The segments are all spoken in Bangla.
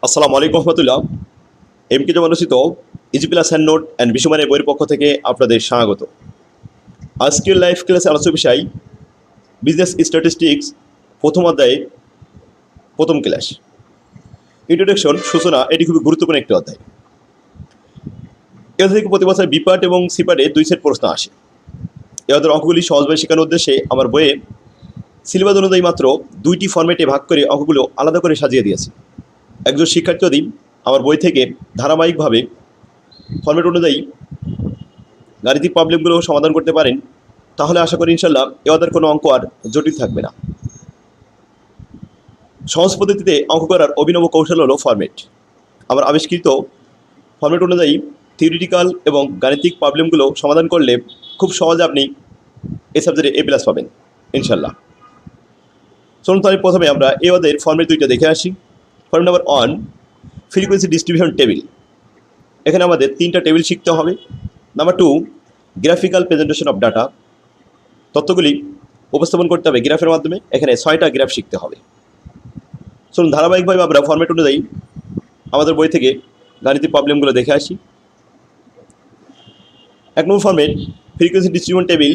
আসসালামু আলাইকুম রহমতুল্লাহ। এমকে অনুষ্ঠিত easy plus hand note and বিশ্বমানের বইয়ের পক্ষ থেকে আপনাদের স্বাগত। আজকের লাইভ ক্লাসে আলোচ্য বিষয় বিজনেস স্ট্যাটিস্টিক্স প্রথম অধ্যায়ে প্রথম ক্লাস ইন্ট্রোডাকশন সূচনা। এটি খুবই গুরুত্বপূর্ণ একটি অধ্যায়। এ থেকে প্রতি বছর বিপার্ট এবং সিপার্টে 2 সেট প্রশ্ন আসে। এ অধ্যায়ের অঙ্কগুলি সহজভাবে শেখানোর উদ্দেশ্যে আমার বইয়ে সিলেবাস অনুযায়ী মাত্র 2টি ফরম্যাটে ভাগ করে অঙ্কগুলো আলাদা করে সাজিয়ে দিয়েছি। একজন শিক্ষার্থী যদি আমার বই থেকে ধারাবাহিকভাবে ফরম্যাট অনুযায়ী গাণিতিক প্রবলেমগুলো সমাধান করতে পারেন, তাহলে আশা করি ইনশাল্লাহ এ অধ্যায়ের কোনো অঙ্ক আর জটিল থাকবে না। সহজ পদ্ধতিতে অঙ্ক করার অভিনব কৌশল হলো ফরম্যাট। আমার আবিষ্কৃত ফরম্যাট অনুযায়ী থিওরিটিক্যাল এবং গাণিতিক প্রবলেমগুলো সমাধান করলে খুব সহজে আপনি এই সাবজেক্টে A+ পাবেন ইনশাল্লাহ। চলুন তাহলে প্রথমে আমরা এই অধ্যায়ের ফরম্যাট 2টা দেখে আসি। Format number 1, frequency distribution table. এখানে আমাদের 3টা টেবিল শিখতে হবে। Number 2, graphical presentation of data. তথ্যগুলি উপস্থাপন করতে হবে গ্রাফের মাধ্যমে। এখানে 6টা গ্রাফ শিখতে হবে। চলুন ধারাবাহিকভাবে আমরা ফরম্যাট অনুযায়ী আমাদের বই থেকে গাণিতিক প্রবলেমগুলো দেখে আসি। 1 নম্বর ফরম্যাট, ফ্রিকোয়েন্সি ডিস্ট্রিবিউশন টেবিল।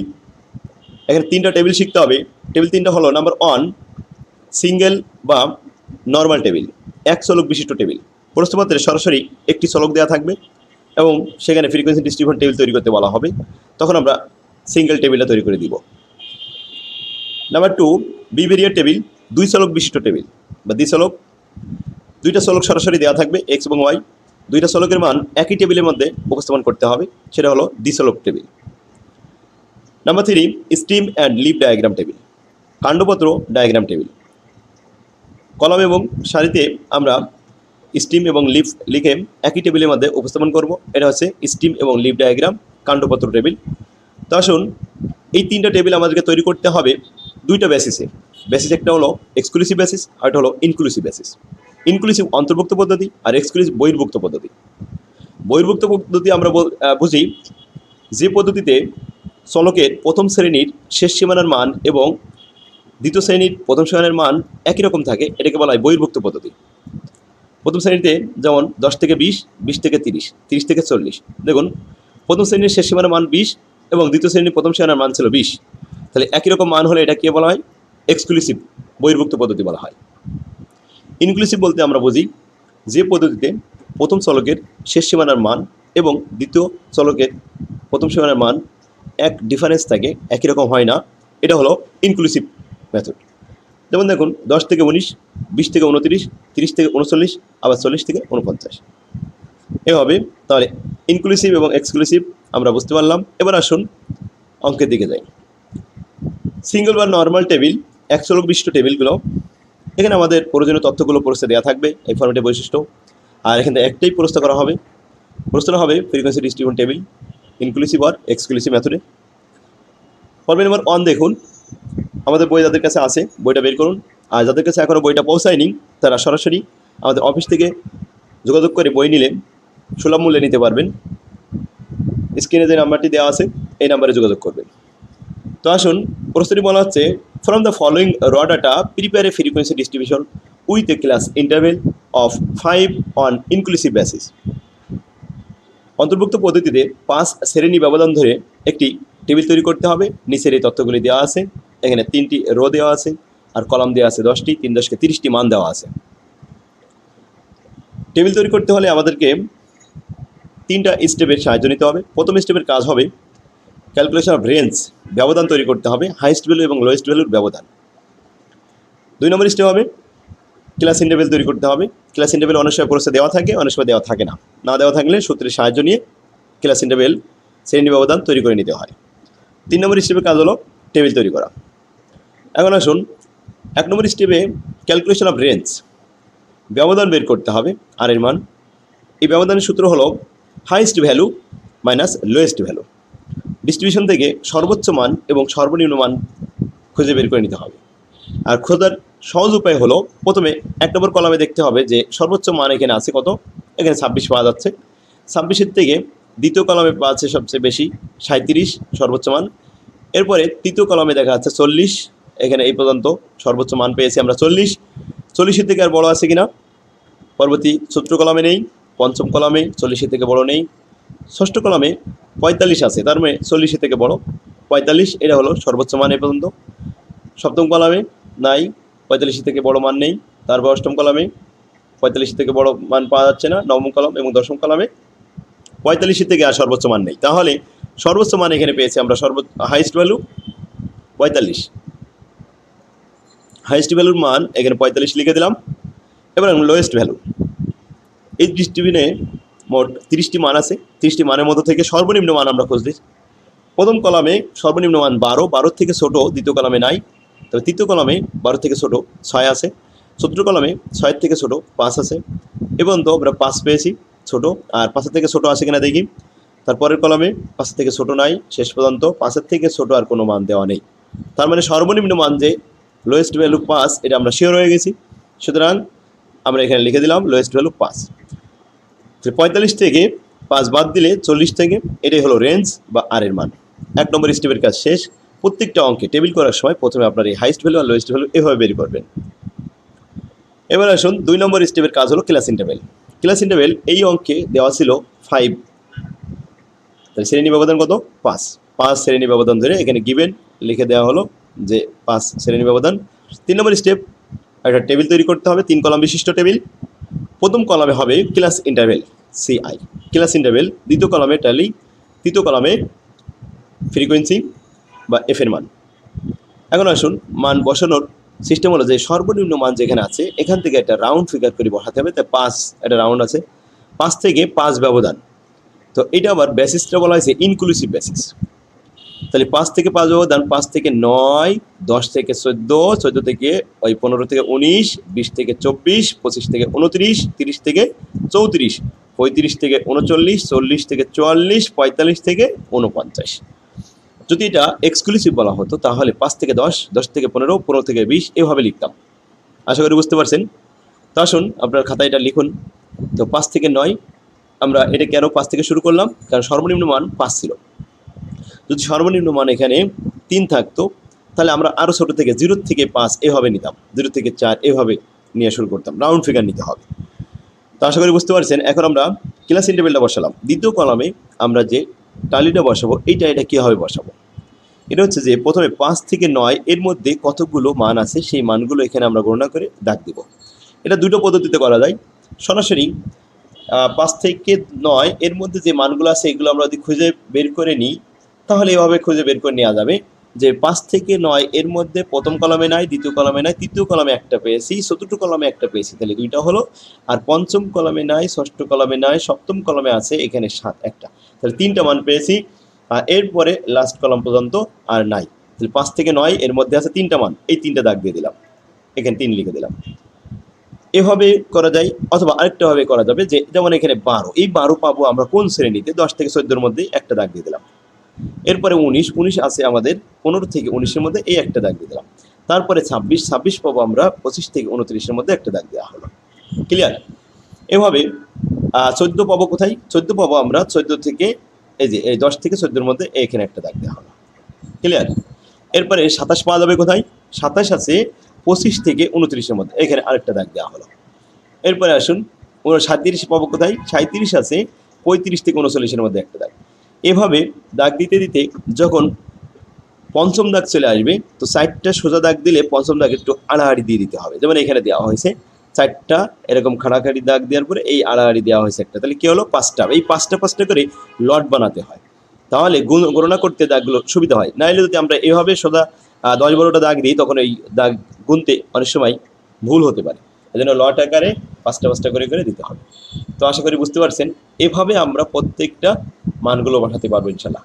এখানে 3টা টেবিল শিখতে হবে। টেবিল 3টা হলো নাম্বার 1, সিঙ্গেল বা নর্মাল টেবিল, এক চলক বিশিষ্ট টেবিল। প্রশ্নপত্রে সরাসরি একটি চলক দেওয়া থাকবে এবং সেখানে ফ্রিকোয়েন্সি ডিস্ট্রিবিউশন টেবিল তৈরি করতে বলা হবে, তখন আমরা সিঙ্গেল টেবিলটা তৈরি করে দিব। নাম্বার 2, বিভেরিয়েট টেবিল, 2 চলক বিশিষ্ট টেবিল বা দ্বিচলক। 2টা চলক সরাসরি দেওয়া থাকবে এক্স এবং ওয়াই। 2টা চলকের মান একই টেবিলের মধ্যে উপস্থাপন করতে হবে, সেটা হলো দ্বিচলক table. Number 3, stem and leaf diagram table, কাণ্ডপত্র ডায়াগ্রাম টেবিল। কলাম এবং সারিতে আমরা স্টিম এবং লিভ লিখে একই টেবিলের মধ্যে উপস্থাপন করব। এটা হচ্ছে স্টিম এবং লিভ ডায়াগ্রাম কাণ্ডপত্র টেবিল। তো আসুন, এই 3টা টেবিল আমাদেরকে তৈরি করতে হবে 2টা বেসিসে। বেসিস একটা হলো এক্সক্লুসিভ বেসিস আর একটা হলো ইনক্লুসিভ বেসিস। ইনক্লুসিভ অন্তর্ভুক্ত পদ্ধতি আর এক্সক্লুসিভ বহির্ভুক্ত পদ্ধতি। বহির্ভুক্ত পদ্ধতি আমরা বুঝি যে পদ্ধতিতে চলকের প্রথম শ্রেণীর শেষ সীমানার মান এবং দ্বিতীয় শ্রেণীর প্রথম সীমানার মান একই রকম থাকে, এটাকে বলা হয় বহির্ভুক্ত পদ্ধতি। প্রথম শ্রেণীতে যেমন 10 থেকে 20, 20 থেকে 30, 30 থেকে 40। দেখুন, প্রথম শ্রেণীর শেষ সীমানার মান 20 এবং দ্বিতীয় শ্রেণীর প্রথম সীমানার মান ছিল 20। তাহলে একই রকম মান হলে এটা কে বলা হয়? এক্সক্লুসিভ বহির্ভুক্ত পদ্ধতি বলা হয়। ইনক্লুসিভ বলতে আমরা বুঝি যে পদ্ধতিতে প্রথম চলকের শেষ সীমানার মান এবং দ্বিতীয় চলকের প্রথম সীমানার মান এক ডিফারেন্স থাকে, একই রকম হয় না, এটা হলো ইনক্লুসিভ মেথড। যেমন দেখুন, 10 থেকে 19, 20 থেকে 29, 30 থেকে 39, আবার 40 থেকে 49 এভাবে। তাহলে ইনক্লুসিভ এবং এক্সক্লুসিভ আমরা বুঝতে পারলাম। এবার আসুন অঙ্কের দিকে যাই। সিঙ্গেল বা নর্মাল টেবিল, এক চলক বিশিষ্ট টেবিলগুলো, এখানে আমাদের প্রয়োজনীয় তথ্যগুলো প্রশ্নে দেওয়া থাকবে, এই ফরম্যাটের বৈশিষ্ট্য। আর এখানে একটাই প্রশ্ন করা হবে, প্রশ্নটা হবে ফ্রিকোয়েন্সি ডিস্ট্রিবিউশন টেবিল ইনক্লুসিভ আর এক্সক্লুসিভ মেথডে। ফরম্যাট নাম্বার 1 দেখুন, আমাদের বই যাদের কাছে আছে বইটা বের করুন। আর যাদের কাছে এখনও বইটা পৌঁছায়নি তারা সরাসরি আমাদের অফিস থেকে যোগাযোগ করে বই নিলে সুলভ মূল্যে নিতে পারবেন। স্ক্রিনে যে নাম্বারটি দেওয়া আছে এই নাম্বারে যোগাযোগ করবেন। তো আসুন, প্রশ্নটি বলা হচ্ছে, ফ্রম দ্য ফলোয়িং র data prepare a frequency distribution with a class interval of 5 on inclusive basis. অন্তর্ভুক্ত পদ্ধতিতে 5 শ্রেণী ব্যবধান ধরে একটি টেবিল তৈরি করতে হবে। নিচের এই তথ্যগুলি দেওয়া আছে। এখানে 3টি রো দেওয়া আছে আর কলাম দেওয়া আছে 10টি, 3 10 30টি মান দেওয়া আছে। টেবিল তৈরি করতে হলে আমাদেরকে 3টা স্টেপের সাহায্য নিতে হবে। প্রথম স্টেপের কাজ হবে ক্যালকুলেশন অফ রেঞ্জ, ব্যবধান তৈরি করতে হবে, হাইয়েস্ট ভ্যালু এবং লোয়েস্ট ভ্যালুর ব্যবধান। 2 নম্বর স্টেপ হবে ক্লাস ইন্টারভেল তৈরি করতে হবে। ক্লাস ইন্টারভেল অনেক সময় প্রশ্নে দেওয়া থাকে, অনেক সময় দেওয়া থাকে না। না দেওয়া থাকলে সূত্রের সাহায্য নিয়ে ক্লাস ইন্টারভেল শ্রেণী ব্যবধান তৈরি করে নিতে হয়। 3 নম্বর স্টেপের কাজ হলো টেবিল তৈরি করা। এখন আসুন, 1 নম্বর স্টেপে ক্যালকুলেশন অফ রেঞ্জ, ব্যবধান বের করতে হবে আর এর মান। এই ব্যবধানের সূত্র হলো highest value minus lowest value. Distribution থেকে সর্বোচ্চ মান এবং সর্বনিম্ন মান খুঁজে বের করে নিতে হবে। আর খোঁজার সহজ উপায় হলো প্রথমে 1 নম্বর কলামে দেখতে হবে যে সর্বোচ্চ মান এখানে আছে কত, এখানে 26 পাওয়া যাচ্ছে। 26-এর থেকে দ্বিতীয় কলামে পাওয়া যাচ্ছে সবচেয়ে বেশি 37 সর্বোচ্চ মান। এরপরে তৃতীয় কলামে দেখা যাচ্ছে 40, এখানে এই পর্যন্ত সর্বোচ্চ মান পেয়েছি আমরা 40। 40-এর থেকে আর বড় আছে কিনা পরবর্তী চতুর্থ কলামে নেই, পঞ্চম কলামে 40 থেকে বড় নেই, ষষ্ঠ কলামে 45 আছে, তার মানে 40 থেকে বড় 45, এটা হলো সর্বোচ্চ মান এ পর্যন্ত। সপ্তম কলামে নাই, 45 থেকে বড় মান নেই। তারপর অষ্টম কলামে 45 থেকে বড় মান পাওয়া যাচ্ছে না, নবম কলাম এবং দশম কলামে 45 থেকে আর সর্বোচ্চ মান নেই। তাহলে সর্বোচ্চ মান এখানে পেয়েছি আমরা, হাইস্ট ভ্যালু 45, হাইস্ট ভ্যালুর মান এখানে 45 লিখে দিলাম। এবার লোয়েস্ট ভ্যালু, এই ডিস্ট্রিবিউশনে মোট 30টি মান আছে, 30টি মানের মধ্যে থেকে সর্বনিম্ন মান আমরা খুঁজছি। প্রথম কলামে সর্বনিম্ন মান 12, 12 থেকে ছোট দ্বিতীয় কলামে নাই, তবে তৃতীয় কলামে 12 থেকে ছোট 6 আছে, চতুর্থ কলামে 6 থেকে ছোট 5 আছে, এবং তো আমরা 5 পেয়েছি ছোট, আর 5 থেকে ছোট আছে কিনা দেখি। তারপরের কলামে 5 থেকে ছোট নাই, শেষ পর্যন্ত 5 থেকে ছোট আর কোনো মান দেওয়া নেই। তার মানে সর্বনিম্ন মান যে লোয়েস্ট ভ্যালু 5, এটা আমরা শিওর হয়ে গেছি। সুতরাং আমরা এখানে লিখে দিলাম লোয়েস্ট ভ্যালু 5। 45 থেকে 5 বাদ দিলে 40 থেকে, এটাই হলো রেঞ্জ বা আর এর মান। 1 নম্বর স্টেপের কাজ শেষ। প্রত্যেকটা অঙ্কে টেবিল করার সময় প্রথমে আপনার এই হাইস্ট ভ্যালু আর লোয়েস্ট ভ্যালু এভাবে বের করবেন। এবার আসুন 2 নম্বর স্টেপের কাজ হলো ক্লাস ইন্টারভ্যাল। ক্লাস ইন্টারভ্যাল এই অঙ্কে দেওয়া ছিল 5, তাহলে শ্রেণী ব্যবধান কত? 5 শ্রেণী ব্যবধান ধরে এখানে গিভেন লিখে দেওয়া হলো যে 5 শ্রেণী ব্যবধান। 3 নম্বর স্টেপ, একটা টেবিল তৈরি করতে হবে, 3 কলাম বিশিষ্ট টেবিল। প্রথম কলামে হবে class interval CI, class interval. দ্বিতীয় কলামে ট্যালি, তৃতীয় কলামে ফ্রিকোয়েন্সি বা এফ এর মান। এখন আসুন মান বসানোর সিস্টেম হলো যে সর্বনিম্ন মান যেখানে আছে এখান থেকে একটা রাউন্ড ফিগার করে বসাতে হবে। তাই 5 একটা রাউন্ড আছে, 5 থেকে 5 ব্যবধান। তো এটা আবার বেসিসটা বলা হয়েছে ইনক্লুসিভ বেসিস। তাহলে 5 থেকে 5 ব্যবধান, 5 থেকে 9, 10 থেকে 14, 14 থেকে 15 থেকে 19, 20 থেকে 24, 25 থেকে 29, 30 থেকে 34, 35 থেকে 39, 40 থেকে 44, 45 থেকে 49। যদি এটা এক্সক্লুসিভ বলা হতো তাহলে 5 থেকে 10, 10 থেকে 15, 15 থেকে 20 এভাবে লিখতাম। আশা করি বুঝতে পারছেন। তো আসুন আপনার খাতায় এটা লিখুন। তো 5 থেকে 9, আমরা এটা কেন 5 থেকে শুরু করলাম? কারণ সর্বনিম্ন মান 5 ছিল। যদি সর্বনিম্ন মান এখানে 3 থাকতো তাহলে আমরা আরও ছোটো থেকে 0 থেকে 5 এভাবে নিতাম, 0 থেকে 4 এভাবে নিয়ে শুরু করতাম, রাউন্ড ফিগার নিতে হবে। তো আশা করি বুঝতে পারছেন। এখন আমরা ক্লাস ইন্টারভ্যালটা বসালাম। দ্বিতীয় কলামে আমরা যে টালিটা বসাবো এটা কীভাবে বসাবো? এটা হচ্ছে যে প্রথমে 5 থেকে 9 এর মধ্যে কতগুলো মান আছে সেই মানগুলো এখানে আমরা গণনা করে দাগ দিব। এটা দুটো পদ্ধতিতে করা যায়। সরাসরি 5 থেকে 9 এর মধ্যে যে মানগুলো আছে এগুলো আমরা যদি খুঁজে বের করে নিই তাহলে এভাবে খুঁজে বের করে নেওয়া যাবে যে 5 থেকে 9 এর মধ্যে প্রথম কলামে নাই, দ্বিতীয় কলামে নাই, তৃতীয় কলামে একটা পেয়েছি, চতুর্থ কলামে একটা পেয়েছি, তাহলে 2টা হলো। আর পঞ্চম কলামে নাই, ষষ্ঠ কলামে নাই, সপ্তম কলামে আছে এখানে 7 একটা, তাহলে 3টা মান পেয়েছি। আর এরপরে লাস্ট কলাম পর্যন্ত আর নাই, তাহলে 5 থেকে 9 এর মধ্যে আছে 3টা মান, এই 3টা দাগ দিয়ে দিলাম, এখানে 3 লিখে দিলাম। এভাবে করা যায়। অথবা আরেকটাভাবে করা যাবে যে যেমন এখানে 12, এই 12 পাবো আমরা কোন শ্রেণীতে? 10 থেকে 14 মধ্যে একটা দাগ দিয়ে দিলাম। এরপরে 19 আছে আমাদের 15 থেকে 19-এর মধ্যে, এই একটা দাগ দিয়ে দিলাম। তারপরে 26 পাবো আমরা 25 থেকে 29-এর মধ্যে, একটা দাগ দেওয়া হলো। ক্লিয়ার? এভাবে 14 পাবো কোথায়? 14 পাবো আমরা 14 থেকে এই যে এই 10 থেকে 14-এর মধ্যে, এখানে একটা দাগ দেওয়া হলো। ক্লিয়ার? এরপরে 27 পাওয়া যাবে কোথায়? 27 আছে 25 থেকে 29-এর মধ্যে, এখানে আরেকটা দাগ দেওয়া হলো। এরপরে আসুন 37 পাবো কোথায়? 37 আছে 35 থেকে 39-এর মধ্যে, একটা দাগ। এভাবে দাগ দিতে দিতে যখন পঞ্চম দাগ চলে আসবে তো 4টা সোজা দাগ দিলে পঞ্চম দাগ একটু আড়াআড়ি দিয়ে দিতে হবে। যেমন এখানে দেওয়া হয়েছে 4টা এরকম খাড়াখাড়ি দাগ দেওয়ার পরে এই আড়াআড়ি দেওয়া হয়েছে একটা, তাহলে কী হলো? 5টা। এই 5টা করে লট বানাতে হয়, তাহলে গণনা করতে দাগগুলো সুবিধা হয়। নাহলে যদি আমরা এভাবে সোজা 10-12টা দাগ দিই তখন এই দাগ গুনতে অনেক সময় ভুল হতে পারে। এই জন্য লট আকারে 5টা করে দিতে হবে। তো আশা করি বুঝতে পারছেন। এভাবে আমরা প্রত্যেকটা মানগুলো পাঠাতে পারবো ইনশাল্লাহ।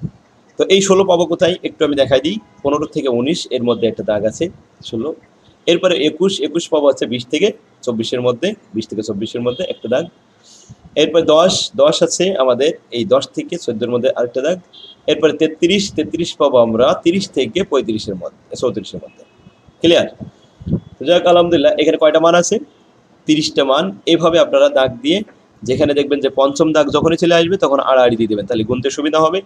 তো এই 16 পাবো কোথায় একটু আমি দেখাই দিই। 15 থেকে 19 এর মধ্যে একটা দাগ আছে 16। এরপরে 21 পাবো আছে 20 থেকে 24-এর মধ্যে, 20 থেকে 24-এর মধ্যে একটা দাগ। এরপরে 10 আছে আমাদের এই 10 থেকে 14-এর মধ্যে আরেকটা দাগ। এরপরে 33 পাবো আমরা 30 থেকে 35-এর মধ্যে, 34-এর মধ্যে। ক্লিয়ার? তো যাক আলহামদুলিল্লাহ, এখানে কয়টা মান আছে? 30টা মান। এভাবে আপনারা দাগ দিয়ে যেখানে দেখবেন যে পঞ্চম দাগ যখনই চলে আসবে তখন আড়াআড়ি দিয়ে দেবেন, তাহলে গুনতে সুবিধা হবে।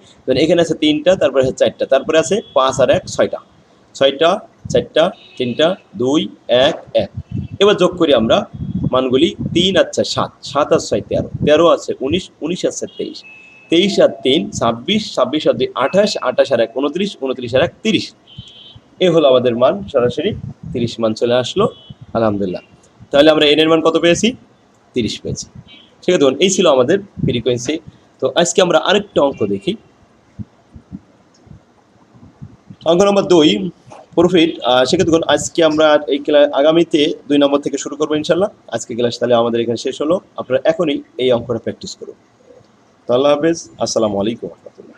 এখানে আছে 3টা, তারপরে আছে 4টা, তারপরে আছে 5 আর 1 6টা, 6টা 4টা 3টা 2 1 1। এবার যোগ করি আমরা মানগুলি 3 আর 4 7, 7 আর 6 13, 13 আছে 19, 19 আর 4 23, 23 আর 3 26, 26 আর 2 28, 28 আর 1 29, 29 আর 1 30। এ হলো আমাদের মান, সরাসরি 30 মান চলে আসলো। আলহামদুলিল্লাহ। তাহলে আমরা এন এর মান কত পেয়েছি? 30 পেয়েছি। ঠিক আছে, দেখুন এই ছিল আমাদের ফ্রিকোয়েন্সি। তো আজকে আমরা আরেকটা অঙ্ক দেখি। অঙ্ক নম্বর 2, প্রফিট। সেক্ষেত্রে দেখুন আজকে আমরা এই ক্লাস আগামীতে 2 নম্বর থেকে শুরু করবো ইনশাল্লাহ। আজকে ক্লাস তাহলে আমাদের এখানে শেষ হলো। আপনারা এখনই এই অঙ্কটা প্র্যাকটিস করুন। তো আল্লাহ হাফেজ, আসসালামু আলাইকুম রহমতুল্লাহ।